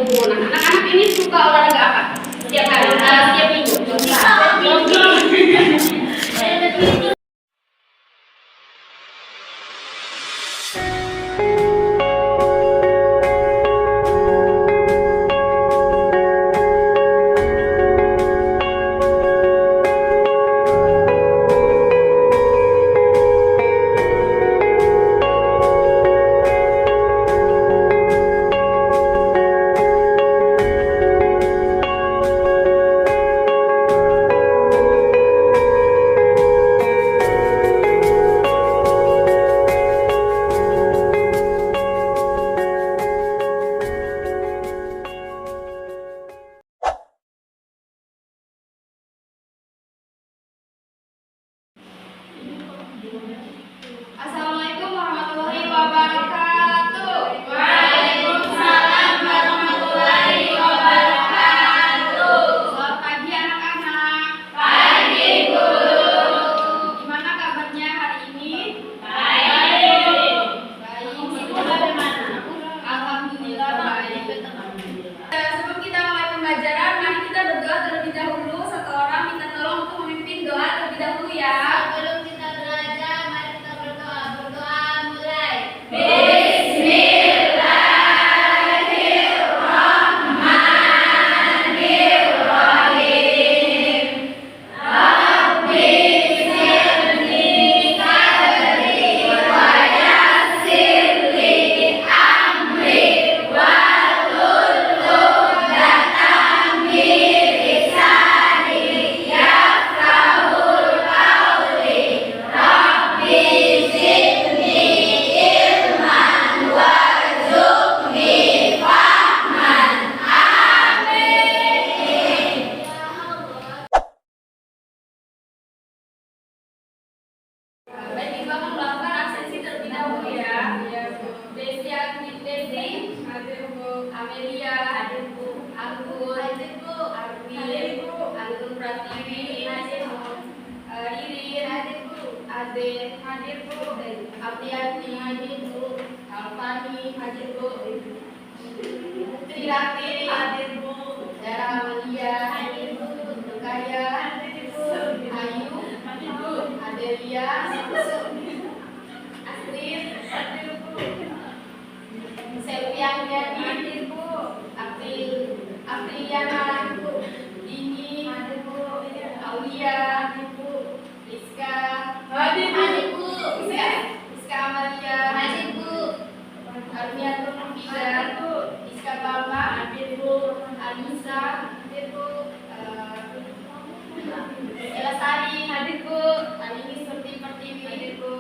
berhubung. Nah, anak-anak ini suka olahraga apa? Setiap hari, setiap minggu. Assalamualaikum warahmatullahi wabarakatuh. Waalaikumsalam warahmatullahi wabarakatuh. Selamat pagi anak-anak. Pagi, Bu. Gimana kabarnya hari ini? Baik. Alhamdulillah baik. Sebelum kita mulai pembelajaran, mari kita berdoa terlebih dahulu. Satu orang minta tolong untuk memimpin doa terlebih dahulu ya. Sebelum kita belajar, mari kita berdoa. Berdoa mulai. Baik, Ibu akan melakukan absensi terlebih dahulu ya. Desi, hadir Bu. Amelia, hadir Bu. Anggun, hadir Bu. Arfi, hadir Bu. Anggun Pratiwi, hadir Bu. Ririn, hadir Bu. Ade, hadir Bu. Apriati, hadir Bu. Alfani, hadir Bu. Trirati, hadir Bu. Dara Amalia, hadir Bu. Nukaya, hadir Bu. Ayu, hadir Bu. Adelia, Astrid, hadir Bu. Selviania, hadir Bu. Apriliana, hadir Bu. Dini, hadir Bu. Aulia, hadir Bu. Rizka, hadir Bu. Rizka Amalia, hadir Bu. Armianto Nufida, Rizka Bamba, hadir Bu. Anissa, hadir Bu. Elasari, hadir Bu. Alini Surti Pertiwi, hadir Bu.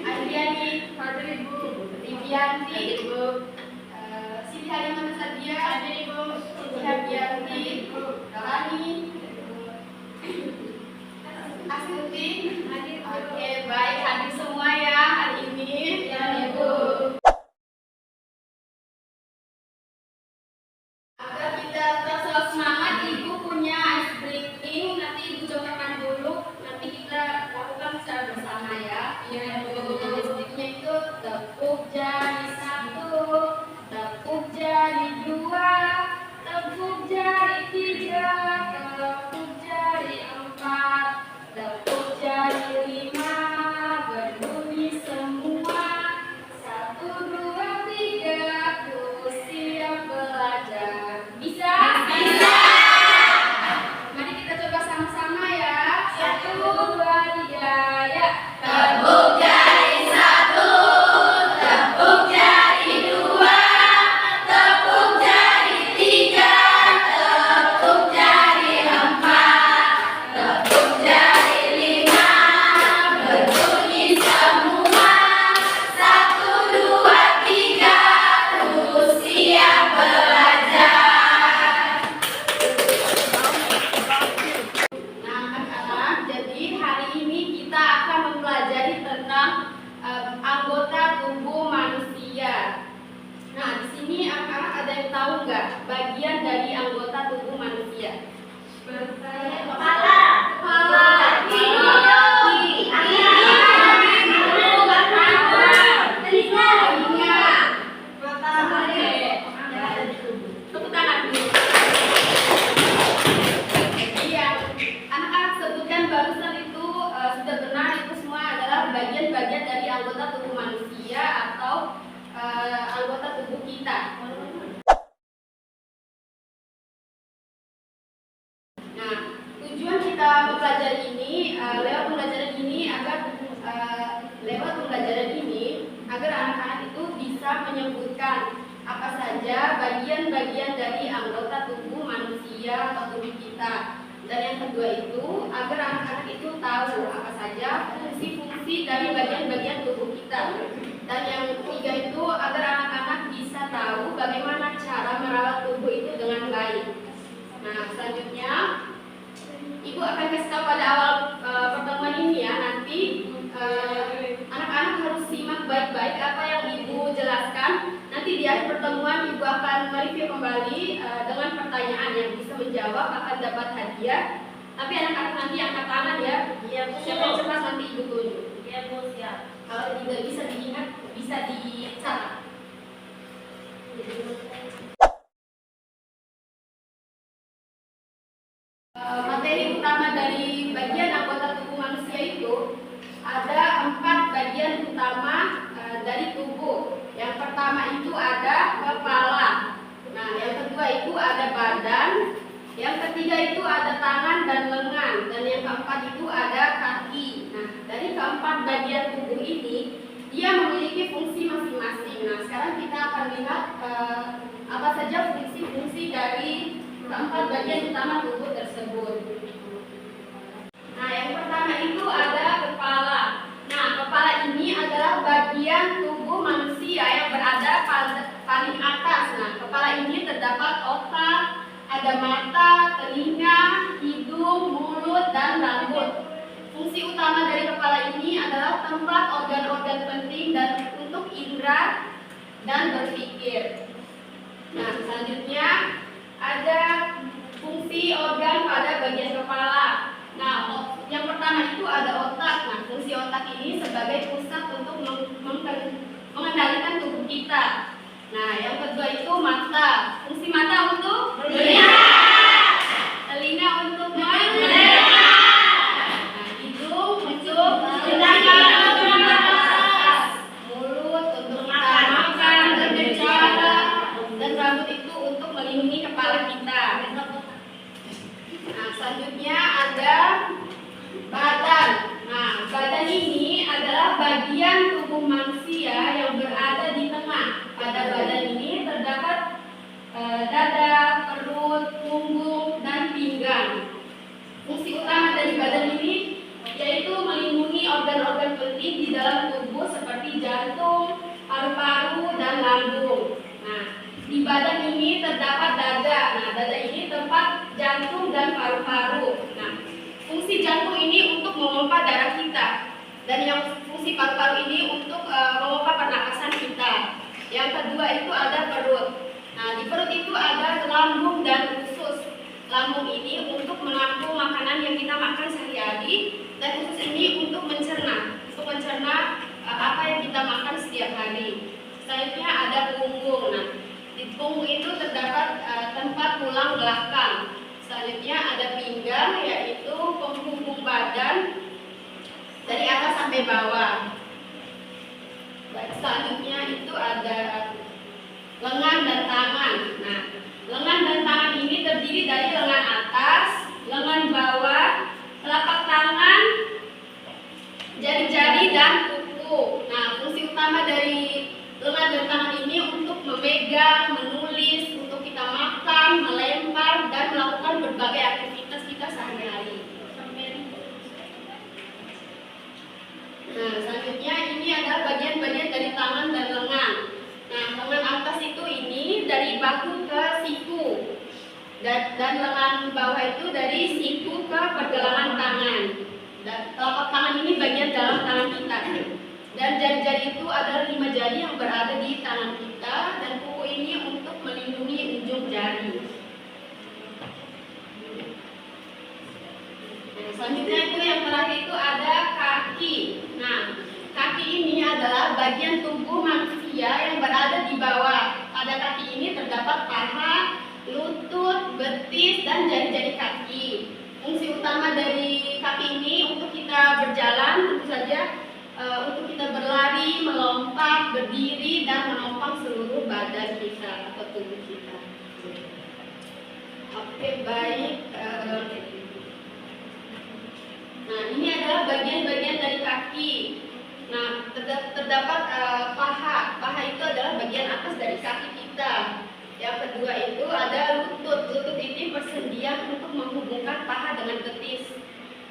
Adriani, hadir Bu. Rivianti, hadir Bu. Siti Halimah Sadia, hadir Bu. Siti Habianti, Dalani, Astuti, hadir Bu. Oke, baik, hadir semua ya hari ini. Ya, Ibu. Agar kita tetap selalu semangat, Ibu punya ice breaking. Nanti Ibu cobakan dulu. Nanti kita lakukan secara bersama ya. Iya, Ibu. Ice breakingnya itu tepuk jari 1, tepuk jari 2, tepuk jari 3, tepuk jari 4, tepuk jari 5. Berbunyi semua. 1, 2, 3. Aku siap belajar. Bisa? Bisa. Mari kita coba sama-sama ya. 1, 2, 3, ya. Tepuk jari 1, tepuk jari anak-anak itu bisa menyebutkan apa saja bagian-bagian dari anggota tubuh manusia atau tubuh kita. Dan yang kedua itu agar anak-anak itu tahu apa saja fungsi-fungsi dari bagian-bagian tubuh kita. Dan yang ketiga itu agar anak-anak bisa tahu bagaimana cara merawat tubuh itu dengan baik. Nah, selanjutnya Ibu akan kasih tahu pada awal pertemuan ini ya, nanti anak-anak harus simak baik-baik apa yang Ibu jelaskan. Nanti di akhir pertemuan Ibu akan mereview kembali dengan pertanyaan yang bisa menjawab akan dapat hadiah. Tapi anak-anak nanti angkat tangan ya. Siapa yang cepat nanti Ibu tunjuk. Iya Bu, siap. Kalau tidak bisa diingat, bisa dicatat. Materi utama dari bagian anggota tubuh manusia itu ada 4 bagian utama dari tubuh. Yang pertama itu ada kepala. Nah, yang kedua itu ada badan. Yang ketiga itu ada tangan dan lengan. Dan yang keempat itu ada kaki. Nah, dari keempat bagian tubuh ini dia memiliki fungsi masing-masing. Nah, sekarang kita akan lihat apa saja fungsi-fungsi dari keempat bagian utama tubuh tersebut. Nah, yang pertama itu ada kepala. Nah, kepala ini adalah bagian tubuh manusia yang berada paling atas. Nah, kepala ini terdapat otak, ada mata, telinga, hidung, mulut, dan rambut. Fungsi utama dari kepala ini adalah tempat organ-organ penting dan untuk indera dan berpikir. Nah, selanjutnya ada fungsi organ pada bagian kepala. Nah, yang pertama itu ada otak. Nah, fungsi otak ini sebagai pusat untuk mengendalikan tubuh kita. Nah, yang kedua itu mata. Fungsi mata untuk melihat. Telinga untuk mendengar. Nah, hidung untuk bernafas. Mulut untuk makan dan berbicara. Dan rambut itu untuk melindungi kepala kita. Nah, selanjutnya ada badan. Nah, badan ini adalah bagian tubuh manusia yang berada di tengah. Pada badan ini terdapat dada, perut, punggung, dan pinggang. Fungsi utama dari badan ini yaitu melindungi organ-organ penting di dalam tubuh seperti jantung, paru-paru, dan lambung. Nah, di badan ini terdapat dada. Nah, dada ini tempat jantung dan paru-paru. Nah, fungsi jantung ini untuk memompa darah kita. Dan yang fungsi paru-paru ini untuk memompa pernapasan kita. Yang kedua itu ada perut. Nah, di perut itu ada lambung dan usus. Lambung ini untuk menampung makanan yang kita makan sehari-hari. Dan usus ini untuk mencerna. Untuk mencerna apa yang kita makan setiap hari. Selanjutnya ada punggung. Nah, di punggung itu terdapat tempat tulang belakang. Selanjutnya ada pinggang, yaitu penghubung badan dari atas sampai bawah. Selanjutnya itu ada lengan dan tangan. Nah, lengan dan tangan ini terdiri dari lengan atas, lengan bawah, telapak tangan, jari-jari, dan kuku. Nah, fungsi utama dari lengan dan tangan ini untuk memegang, menulis, untuk kita makan, melempar, dan melakukan berbagai aktivitas kita sehari-hari. Nah, selanjutnya ini adalah bagian-bagian dari tangan dan lengan. Nah, lengan atas itu ini dari bahu ke siku. Dan lengan bawah itu dari siku ke pergelangan tangan. Dan telapak tangan ini bagian dalam tangan kita. Dan jari-jari itu adalah 5 jari yang berada di tangan kita. Dan kuku ini untuk melindungi ujung jari. Nah, selanjutnya itu yang terakhir itu ada kaki. Nah, kaki ini adalah bagian tubuh manusia yang berada di bawah. Pada kaki ini terdapat paha, lutut, betis, dan jari-jari kaki. Fungsi utama dari kaki ini untuk kita berjalan, tentu saja untuk kita berlari, melompat, berdiri, dan menopang seluruh badan kita atau tubuh kita. Oke, baik. Nah, ini adalah bagian-bagian dari kaki. Nah, terdapat paha. Paha itu adalah bagian atas dari kaki kita. Yang kedua itu ada lutut. Lutut ini persendian untuk menghubungkan paha dengan betis.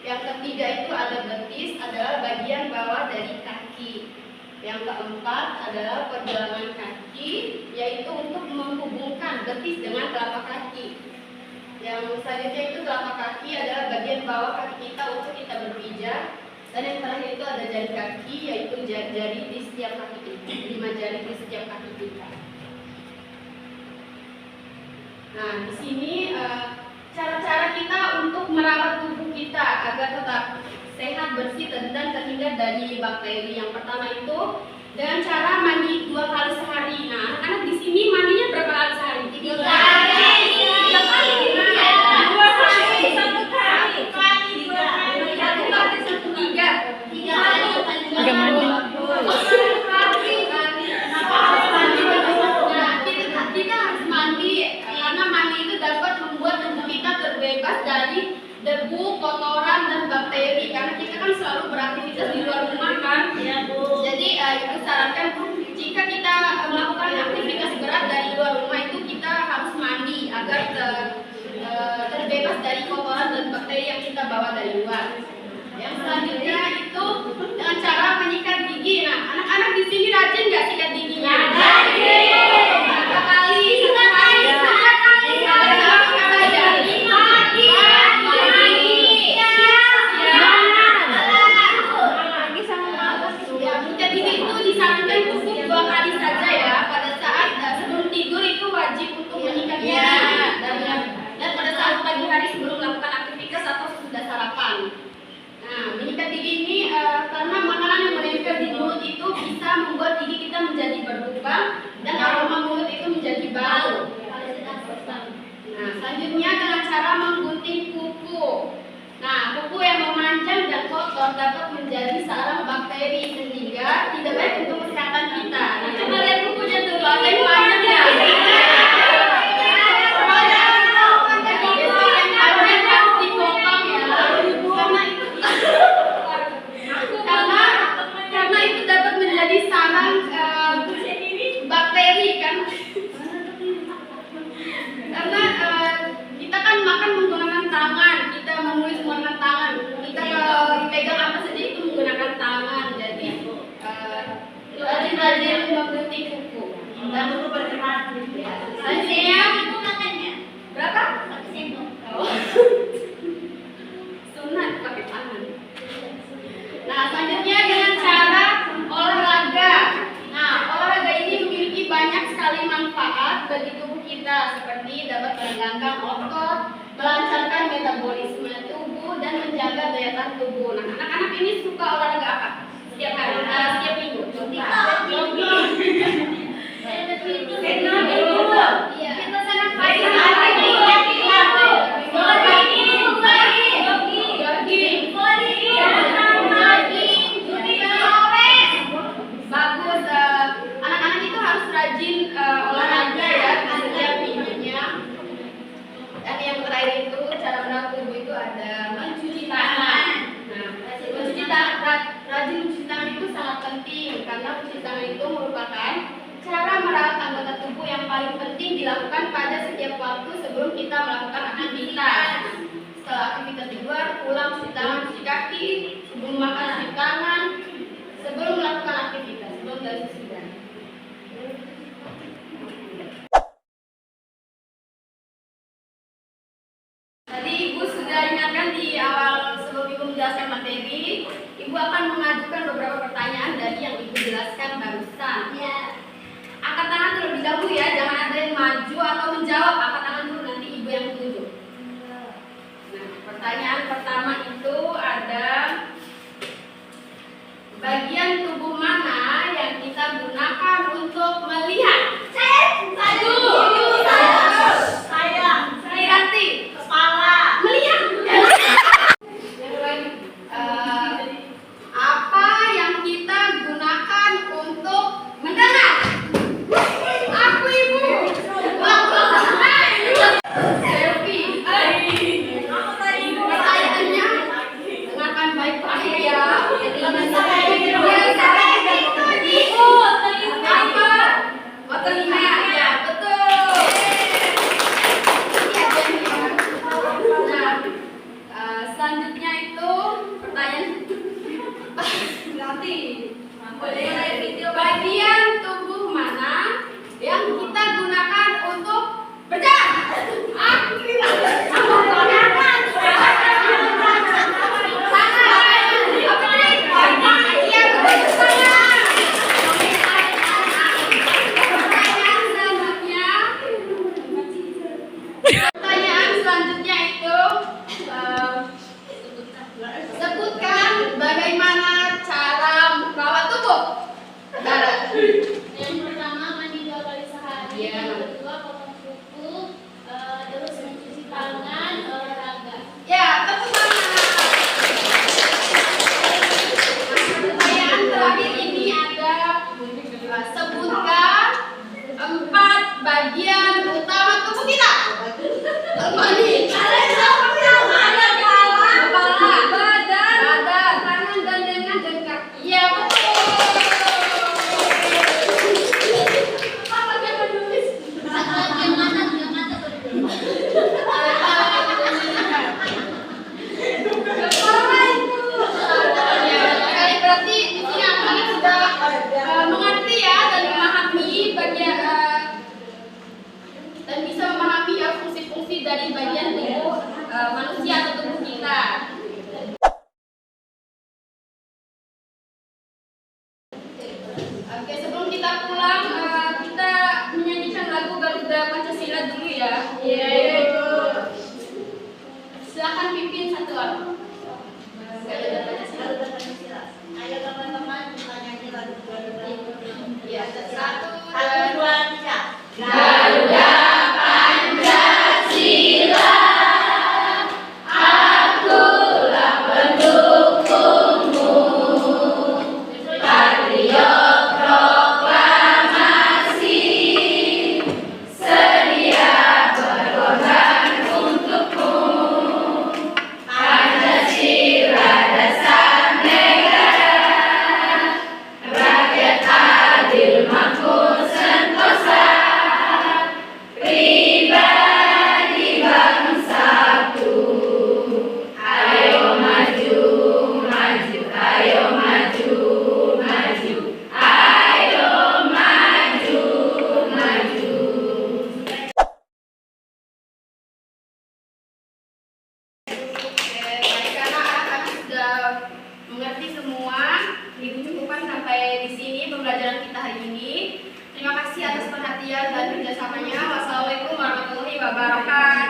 Yang ketiga itu ada betis, adalah bagian bawah dari kaki. Yang keempat adalah pergelangan kaki, yaitu untuk menghubungkan betis dengan telapak kaki. Yang selanjutnya itu telapak kaki adalah bagian bawah kaki kita untuk kita berpijak. Dan yang terakhir itu ada jari kaki, yaitu jari-jari di setiap kaki kita, 5 jari di setiap kaki kita. Nah, di sini cara-cara kita untuk merawat tubuh kita agar tetap sehat, bersih, dan terhindar dari bakteri. Yang pertama itu dengan cara mandi 2 kali sehari. Nah, anak-anak di sini mandinya berapa kali sehari? 3 kali. 3 kali. 2 kali. 1 kali. 1 kali. 2 kali. 1 kali. 1 kali. 3 kali. 3 mandi. Kita harus mandi karena mandi itu dapat membuat tubuh kita terbebas dari debu, kotoran, dan bakteri. Karena kita kan selalu beraktivitas di luar rumah kan. Ya, Bu. Jadi ibu sarankan jika kita melakukan aktivitas berat dari luar rumah itu kita harus mandi agar terbebas dari kotoran dan bakteri yang kita bawa dari luar. Yang selanjutnya itu dengan cara menyikat gigi. Nah, anak-anak di sini rajin nggak sikat giginya? Rajin. Berapa kali? 1 kali. 1 kali. Disarankan cukup 2 kali saja ya. Pada saat sebelum tidur itu wajib untuk menyikat gigi dan pada saat pagi hari sebelum melakukan aktivitas atau sudah sarapan. Nah, menyikat gigi ini karena makanan yang menempel di mulut itu bisa membuat gigi kita menjadi berlubang dan aroma mulut itu menjadi bau. Nah, selanjutnya dengan cara menggunting kuku. Nah, kuku yang memanjang dan kotor dapat menjadi sarang bakteri sehingga tidak baik untuk kesehatan kita. Nah, coba lihat kukunya dulu, ada yang panjang ya? Yang harus dipotong ya, karena itu dapat menjadi sarang bakteri kan? Karena kita kan makan menggunakan tangan, kita menulis menggunakan tangan, kita kalau pegang apa saja itu menggunakan tangan. Jadi rajin-rajin menggunting kuku. Dan perlu berhati. Selanjutnya berapa? 1 sendok. Sunat pakai tangan. Nah, selanjutnya dengan cara olahraga. Nah, olahraga ini memiliki banyak sekali manfaat bagi tubuh kita, seperti dapat meregangkan otot, melancarkan metabolisme tubuh, dan menjaga daya tahan tubuh. Nah, anak-anak ini suka olahraga apa? Setiap hari, setiap minggu. Kita senang pagi. Bagus, anak-anak itu harus rajin olahraga ya setiap minggunya. Dan yang terakhir itu cara merawat tubuh itu ada mencuci tangan. Nah, rajin mencuci tangan itu sangat penting karena mencuci tangan itu merupakan cara merawat anggota tubuh yang paling penting dilakukan pada setiap waktu sebelum kita melakukan aktivitas. Setelah aktivitas di luar, pulang cuci tangan, cuci kaki, sebelum makan cuci tangan, sebelum melakukan aktivitas, sebelum dari sesudah. Tadi Ibu sudah ingatkan di awal sebelum Ibu menjelaskan materi, Ibu akan mengajukan beberapa pertanyaan dari yang Ibu jelaskan barusan. Ya. Angkat tangan terlebih dahulu ya, jangan ada yang maju atau menjawab. Angkat tangan dulu, nanti Ibu yang tunjuk. Nah, pertanyaan pertama itu ada bagian tubuh mana yang kita Iya, Ibu. Silakan pimpin satu orang. Ayo teman-teman kita nyanyi lagu Garuda. Ya, satu, dua, tiga. Garuda Pancasila, akulah pendukungmu, patriot proklamasi, sedia berkorban untukmu. Pancasila dasar negara, rakyat adil makmur sentosa, pribadi bangsaku. Ayo maju, maju, ayo maju, maju, ayo maju, maju. Oke, baik, karena kami sudah mengerti semua, Ibu cukupkan sampai di sini pembelajaran kita hari ini. Terima kasih atas perhatian dan kerjasamanya. Wassalamualaikum warahmatullahi wabarakatuh.